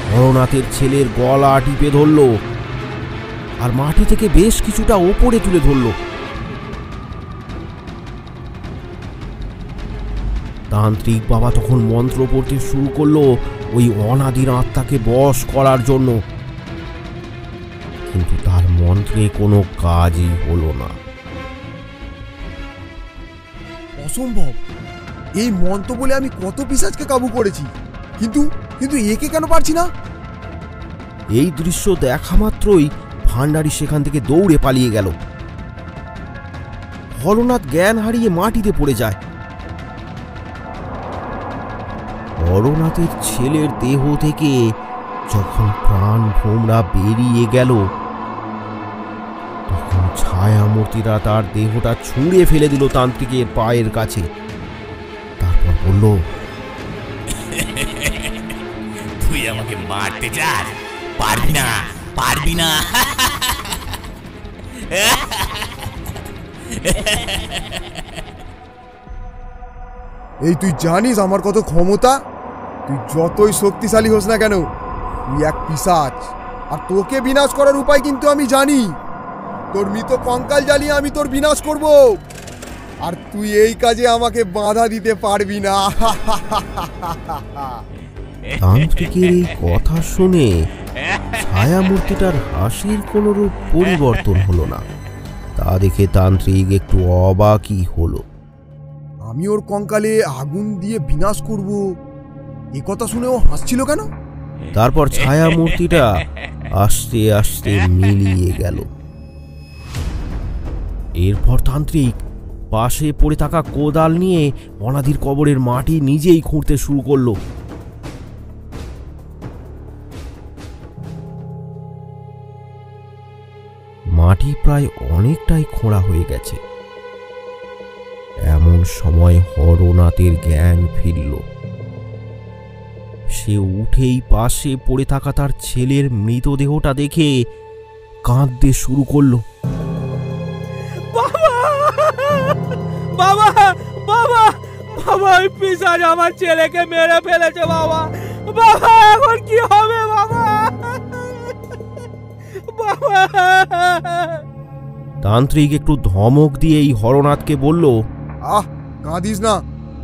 হরনাথের ছেলের গলা টিপে ধরল আর মাটি থেকে বেশ কিছুটা ওপরে তুলে ধরল। তান্ত্রিক বাবা তখন মন্ত্র পড়তে শুরু করলো ওই অনাদির আত্মাকে বশ করার জন্য, কিন্তু তার মন্ত্রে কোনো কাজই হলো না। অসম্ভব! এই মন্ত্র বলে আমি কত পিশাচকে কাবু করেছি, কিন্তু কিন্তু একে কেন পারছি না? এই দৃশ্য দেখা মাত্রই ভান্ডারি সেখান থেকে দৌড়ে পালিয়ে গেল। হরনাথ জ্ঞান হারিয়ে মাটিতে পড়ে যায়। হরনাথের ছেলের দেহ থেকে যখন প্রাণ ভোমরা বেরিয়ে গেল তখন ছায়া মূর্তিরা তার দেহটা ছুঁড়ে ফেলে দিল তান্ত্রিকের পায়ের কাছে। তারপর বলল, তুই আমাকে মারতে চাস? পারবি না, পারবি না। এই তুই জানিস আমার কত ক্ষমতা? তুই যতই শক্তিশালী হোস না কেন, তুই এক পিশাচ। আর তোকে বিনাশ করার উপায় কিন্তু আমি জানি। তোর মৃত কঙ্কাল জ্বালিয়ে আমি তোর বিনাশ করব, আর তুই এই কাজে আমাকে বাধা দিতে পারবি না। তান্ত্রিকের এই কথা শুনে ছায়া মূর্তিটার হাসির কোনো রূপ পরিবর্তন হলো না। তা দেখে তান্ত্রিক একটু অবাকই হলো। আমি ওর কঙ্কালে আগুন দিয়ে বিনাশ করব, এ কথা শুনে ও হাসছিল কেন? তারপর ছায়া মূর্তিটা আস্তে আস্তে মিলিয়ে গেল। এরপর তান্ত্রিক পাশে পড়ে থাকা কোদাল নিয়ে অনাদির কবরের মাটি নিজেই খুঁড়তে শুরু করলো। মাটি প্রায় অনেকটাই খোঁড়া হয়ে গেছে। এমন সময় হরনাথের জ্ঞান ফিরল। সে উঠেই পাশে পড়ে থাকা তার ছেলের মৃতদেহটা দেখে কাঁদতে শুরু করলো। বাবা বাবা বাবা বাবা, ওই পিশাচ আমার ছেলেকে মেরে ফেলেছে বাবা। বাবা এখন কি হবে বাবা? বাবা। তান্ত্রিক একটু ধমক দিয়ে এই হরনাথকে বলল, কাঁদিস না,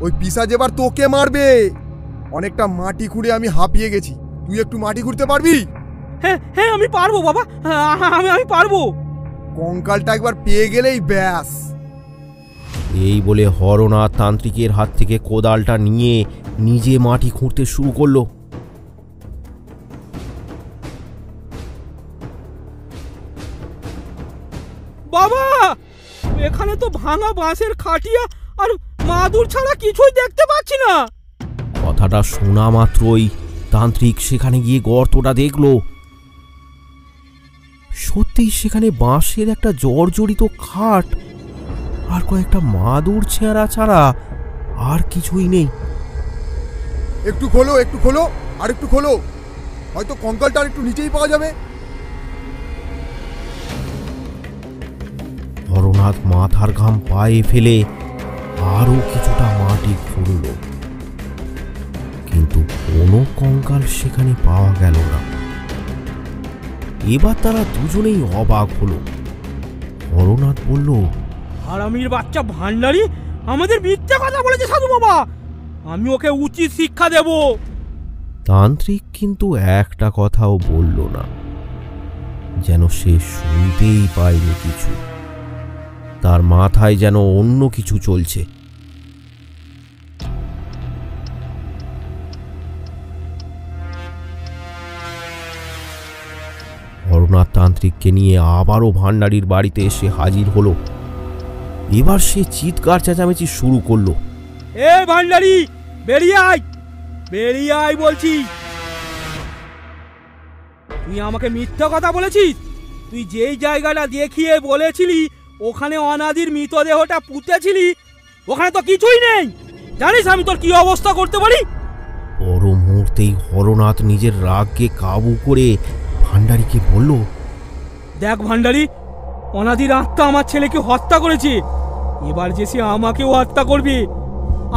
ওই পিশাচ এবার তোকে মারবে। অনেকটা মাটি খুঁড়ে আমি হাঁপিয়ে গেছি, তুই একটু মাটি খুঁড়তে পারবি? হ্যাঁ হ্যাঁ আমি পারবো বাবা, আমি পারবো। কঙ্কালটা একবার পেয়ে গেলেই ব্যাস। এই বলে হরনাথ তান্ত্রিকের হাত থেকে কোদালটা নিয়ে নিজে মাটি খুঁড়তে শুরু করলো। বাবা, এখানে তো ভাঙা বাঁশের খাটিয়া আর মাদুর ছাড়া কিছুই দেখতে পাচ্ছি না। কথাটা শোনা মাত্রই তান্ত্রিক সেখানে গিয়ে গর্তটা দেখলো। সত্যিই সেখানে বাঁশের একটা জর্জরিত খাট আর কয়েকটা মাদুর ছেঁড়া ছাড়া আর কিছুই নেই। একটু খোলো, একটু খোলো, আর একটু খোলো, হয়তো কঙ্কালটা আর একটু নিচেই পাওয়া যাবে। হরনাথ মাথার ঘাম পায়ে ফেলে আরো কিছুটা মাটি খুঁড়ল, কিন্তু কোনো কঙ্কাল সেখানে পাওয়া গেল না। এবার তারা দুজনেই অবাক হলো। হরনাথ বলল, হারামির বাচ্চা ভান্ডারি আমাদের মিথ্যা কথা বলেছে সাধু বাবা, আমি ওকে উচিত শিক্ষা দেব। তান্ত্রিক কিন্তু একটা কথাও বলল না, যেন সে শুনতেই পায়নি কিছু। তার মাথায় যেন অন্য কিছু চলছে। হরনাথ তান্ত্রিককে নিয়ে আবারও ভান্ডারির বাড়িতে এসে হাজির হলো। এবার সে চিৎকার চেঁচামেচি শুরু করলো। এ ভান্ডারি, বেরিয়ে আয়, বেরিয়ে আয় বলছি। তুই আমাকে মিথ্যা কথা বলেছিস। তুই যেই জায়গাটা দেখিয়ে বলেছিলি ওখানে অনাদির মৃতদেহটা পুঁতেছিলি, ওখানে তো কিছুই নেই। জানিস আমি তোর কি অবস্থা করতে পারি? পর মুহূর্তেই হরনাথ নিজের রাগকে কাবু করে ভান্ডারিকে বলল, দেখ ভান্ডারি, অনাদির আত্মা আমার ছেলেকে হত্যা করেছে, এবার যে সে আমাকেও হত্যা করবে।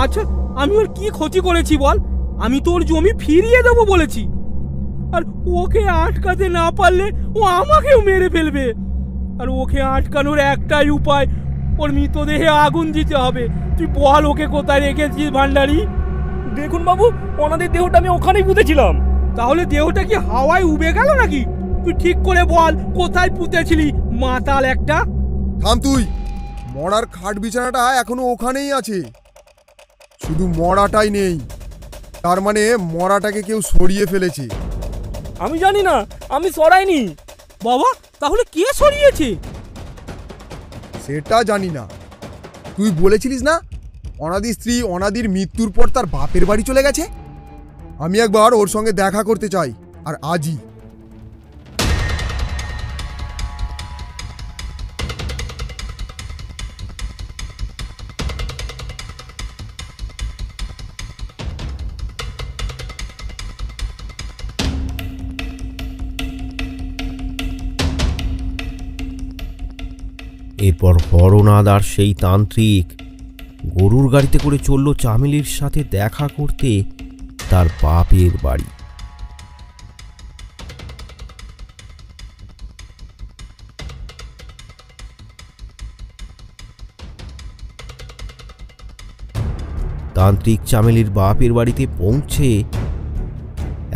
আচ্ছা আমি ওর কি ক্ষতি করেছি বল? আমি তোর জমি ফিরিয়ে দেবো বলেছি, আর ওকে আটকাতে না পারলে ও আমাকেও মেরে ফেলবে। আর ওকে আটকানোর একটাই উপায়, ওর মৃতদেহে আগুন দিতে হবে। তুই বল ওকে কোথায় রেখেছিস ভান্ডারি? দেখুন বাবু, ওনাদের দেহটা আমি ওখানেই পুঁতেছিলাম। তাহলে দেহটা কি হাওয়ায় উবে গেল নাকি? তুই ঠিক করে বল কোথায় পুঁতেছিলি, মাতাল একটা। থাম তুই, মরার খাট বিছানাটা এখনো ওখানেই আছে, শুধু মরাটাই নেই। তার মানে মরাটাকে কেউ সরিয়ে ফেলেছে। আমি জানি না, আমি সরাইনি। বাবা, তাহলে কে সরিয়েছে? সেটা জানি না। তুই বলেছিলিস না অনাদির স্ত্রী অনাদির মৃত্যুর পর তার বাপের বাড়ি চলে গেছে? আমি একবার ওর সঙ্গে দেখা করতে চাই, আর আজই। এরপর হরনাথ আর সেই তান্ত্রিক গরুর গাড়িতে করে চলল চামেলির সাথে দেখা করতে তার বাপের বাড়ি। তান্ত্রিক চামেলির বাপের বাড়িতে পৌঁছে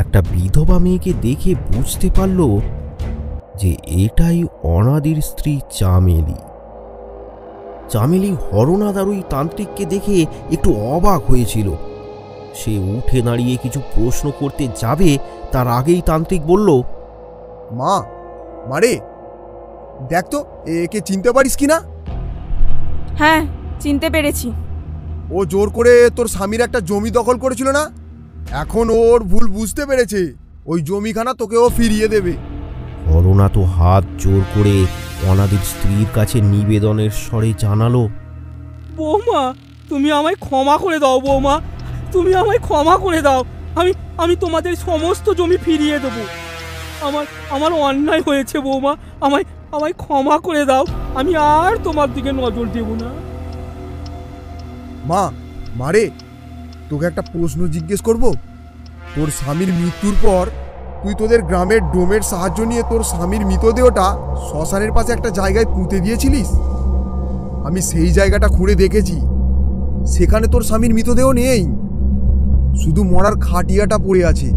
একটা বিধবা মেয়েকে দেখে বুঝতে পারল যে এটাই অনাদির স্ত্রী চামেলি। চামেলি হরনাথ আর ওই তান্ত্রিককে দেখে একটু অবাক হয়েছিল। সে উঠে দাঁড়িয়ে কিছু প্রশ্ন করতে যাবে, তার আগেই তান্ত্রিক বলল, মা, মারে দেখ তো একে চিনতে পারিস কিনা? হ্যাঁ চিনতে পেরেছি। ও জোর করে তোর স্বামীর একটা জমি দখল করেছিল না? এখন ওর ভুল বুঝতে পেরেছে, ওই জমিখানা তোকে ও ফিরিয়ে দেবে। অরুণা তো হাত জোর করে অনাদির স্ত্রীর কাছে নিবেদনের স্বরে জানালো, বৌমা তুমি আমায় ক্ষমা করে দাও, বৌমা তুমি আমায় ক্ষমা করে দাও। আমি তোমাদের সমস্ত জমি ফিরিয়ে দেব। আমার অন্যায় হয়েছে বৌমা, আমায় ক্ষমা করে দাও। আমি আর তোমার দিকে নজর দেব না। মারে, তোকে একটা প্রশ্ন জিজ্ঞেস করব। তোর স্বামীর মৃত্যুর পর তুই তোদের গ্রামের ডোমের সাহায্য নিয়ে তোর স্বামীর মৃতদেহটা শ্মশানের পাশে একটা জায়গায় পুঁতে দিয়েছিলিস। আমি সেই জায়গাটা খুঁড়ে দেখেছি, সেখানে তোর স্বামীর মৃতদেহ নেই, শুধু মরার খাটিয়াটা পড়ে আছে।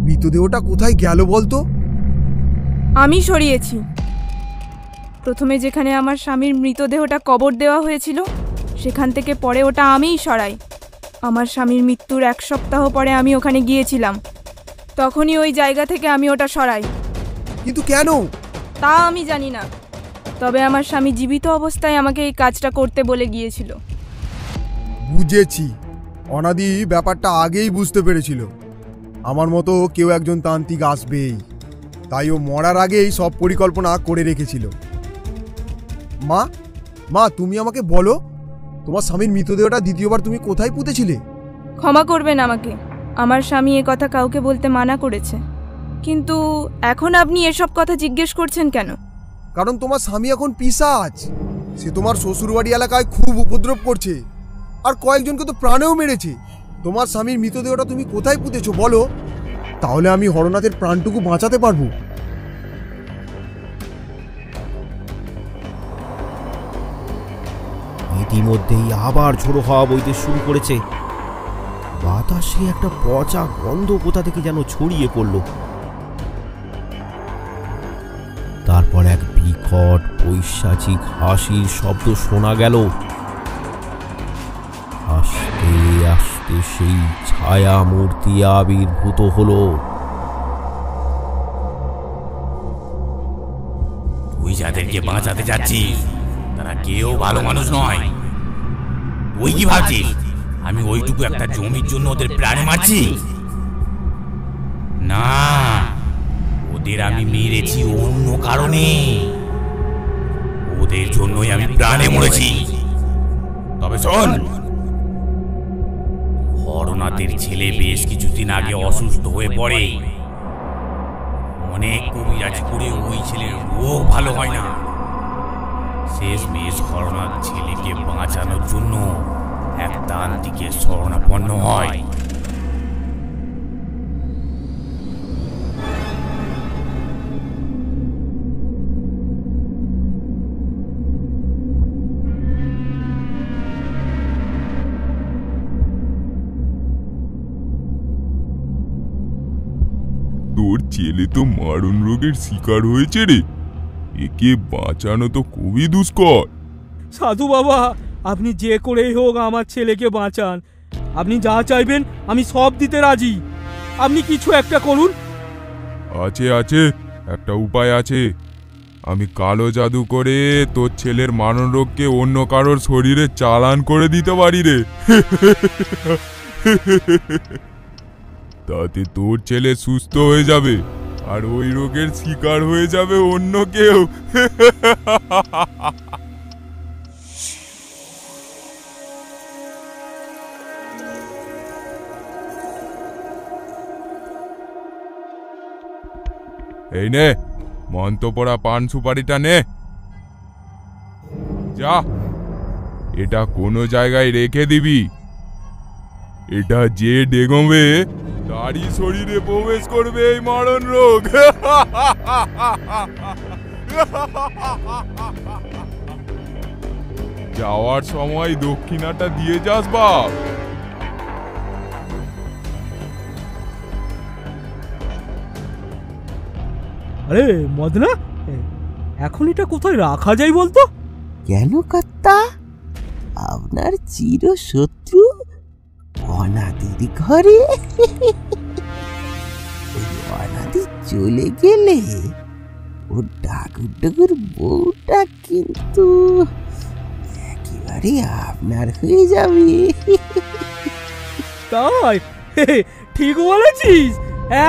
মৃতদেহটা কোথায় গেল বলতো? আমি সরিয়েছি। প্রথমে যেখানে আমার স্বামীর মৃতদেহটা কবর দেওয়া হয়েছিল সেখান থেকে পরে ওটা আমিই সরাই। আমার স্বামীর মৃত্যুর 1 সপ্তাহ পরে আমি ওখানে গিয়েছিলাম, তখনই ওই জায়গা থেকে আমি ওটা সরাই। কিন্তু কেন তা আমি জানি না, তবে আমার স্বামী জীবিত অবস্থায় আমাকে এই কাজটা করতে বলে গিয়েছিল। বুঝেছি, অনাদি ব্যাপারটা আগেই বুঝতে পেরেছিল। আমার মতো কেউ একজন তান্ত্রিক আসবেই, তাই ও মরার আগেই সব পরিকল্পনা করে রেখেছিল। মা তুমি আমাকে বলো, তোমার স্বামীর মৃতদেহটা দ্বিতীয়বার তুমি কোথায় পুঁতেছিলে? ক্ষমা করবেন আমাকে, আমার স্বামী এ কথা কাউকে বলতে মানা করেছে। কিন্তু এখন আপনি এসব কথা জিজ্ঞেস করছেন কেন? কারণ তোমার স্বামী এখন পিশাচ। সে তোমার শ্বশুরবাড়ি এলাকায় খুব উপদ্রব করছে, আর কয়েকজনকে তো প্রাণেও মেরেছে। তোমার স্বামীর মৃতদেহটা তুমি কোথায় পুঁতেছো বলো, তাহলে আমি হরনাথের প্রাণটুকু বাঁচাতে পারবো। ইতিমধ্যেই আবার ঝোড়ো হাওয়া বইতে শুরু করেছে। বাতাসে একটা পচা গন্ধ কোথা থেকে যেন ছড়িয়ে পড়ল। তারপর এক বিকট পৈশাচিক হাসির শব্দ শোনা গেল। আস্তে আস্তে সেই ছায়া মূর্তি আবির্ভূত হলো। তুই যাদেরকে বাঁচাতে যাচ্ছিস তারা কেউ ভালো মানুষ নয়। ওই কি ভাবছিস আমি ওইটুকু একটা জমির জন্য ওদের প্রাণে মারছি? না, ওদের আমি মেরেছি অন্য কারণে। ওদের জন্যই আমি প্রাণে মরেছি। তবে শোন, হরনাথের ছেলে বেশ কিছুদিন আগে অসুস্থ হয়ে পড়ে। অনেক কবিরাজি করে ওই ছেলের রোগ ভালো হয় না। শেষমেশ হরনাথ ছেলেকে বাঁচানোর জন্য এক তান্ত্রিকের শরণাপন্ন হয়। তোর ছেলে তো মারণ রোগের শিকার হয়েছে রে, একে বাঁচানো তো খুবই দুষ্কর। সাধু বাবা, আপনি যে করেই হোক আমার ছেলেকে বাঁচান। আপনি যা চাইবেন আমি সব দিতে রাজি। আপনি কিছু একটা করুন। আছে একটা উপায় আছে। আমি কালো জাদু করে তোর ছেলের মারণ রোগকে অন্য কারোর শরীরে চালান করে দিতে পারি রে। তাতে তোর ছেলে সুস্থ হয়ে যাবে আর ওই রোগের শিকার হয়ে যাবে অন্য কেউ। এই নে, মন্ত্রপড়া পান সুপারিটা নে। যা, এটা কোনো জায়গায় রেখে দিবি। এটা যে ডেগোবে তারই শরীরে প্রবেশ করবে এই মারণ রোগ। যাওয়ার সময় দক্ষিণাটা দিয়ে যাস বাপ। আরে মদনা, এখন এটা কোথায় রাখা যায় বলতো? কেন কর্তা, আপনার চির শত্রু অনাদির ঘরে? ওই অনাদি চলে গেলে ওর ডাকুর ডাকুর বউটা কিন্তু একেবারে পরে আপনার হয়ে যাবে। তাই ঠিক বলেছিস,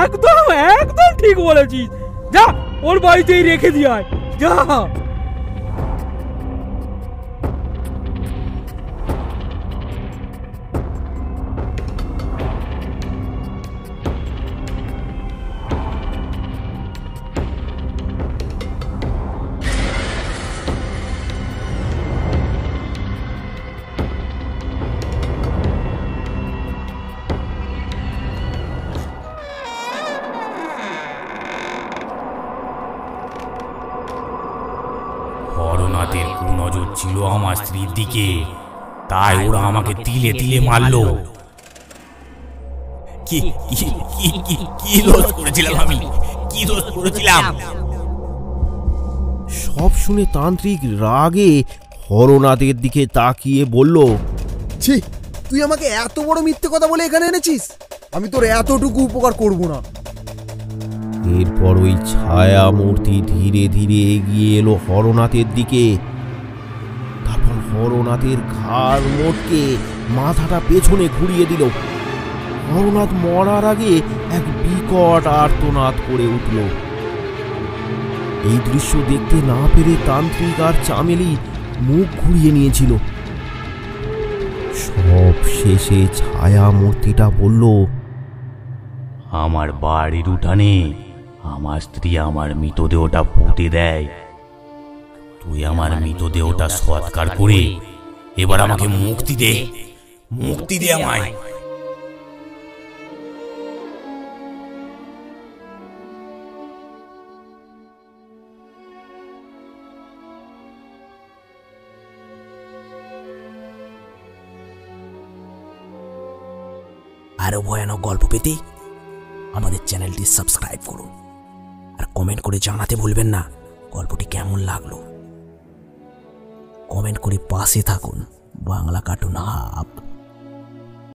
একদম একদম ঠিক বলেছিস। যা ওর বাড়িতেই রেখে দিয়ে আয়, যা। হরনাথের কুনজর ছিল আমার স্ত্রীর দিকে, তাই ওরা আমাকে তিলে তিলে মারলো। কি কি কি কি কি দোষ করেছিলাম আমি? কি দোষ করেছিলাম? সব শুনে তান্ত্রিক রাগে হরনাথের দিকে তাকিয়ে বলল, ছি, তুই আমাকে এত বড় মিথ্যে কথা বলে এখানে এনেছিস? আমি তোর এতটুকু উপকার করব না। এরপর ওই ছায়া মূর্তি ধীরে ধীরে এগিয়ে এলো হরনাথের দিকে। তারপর হরনাথের ঘাড় মোটকে মাথাটা পেছনে ঘুরিয়ে দিল। হরনাথ মরার আগে এক বিকট আর্তনাদ করে উঠল। এই দৃশ্য দেখতে না পেরে তান্ত্রিক আর চামেলি মুখ ঘুরিয়ে নিয়েছিল। সব শেষে ছায়া মূর্তিটা বলল, আমার বাড়ির উঠানে আমার স্ত্রী আমার মৃতদেহটা পুঁতে দেয়। তুই আমার মৃতদেহটা সৎকার করে এবার আমাকে মুক্তি দে, মুক্তি দে আমায়। আরো ভয়ানক গল্প পেতে আমাদের চ্যানেলটি সাবস্ক্রাইব করুন আর কমেন্ট করে জানাতে ভুলবেন না গল্পটি কেমন লাগলো। কমেন্ট করে পাশে থাকুন বাংলা কার্টুন হাব।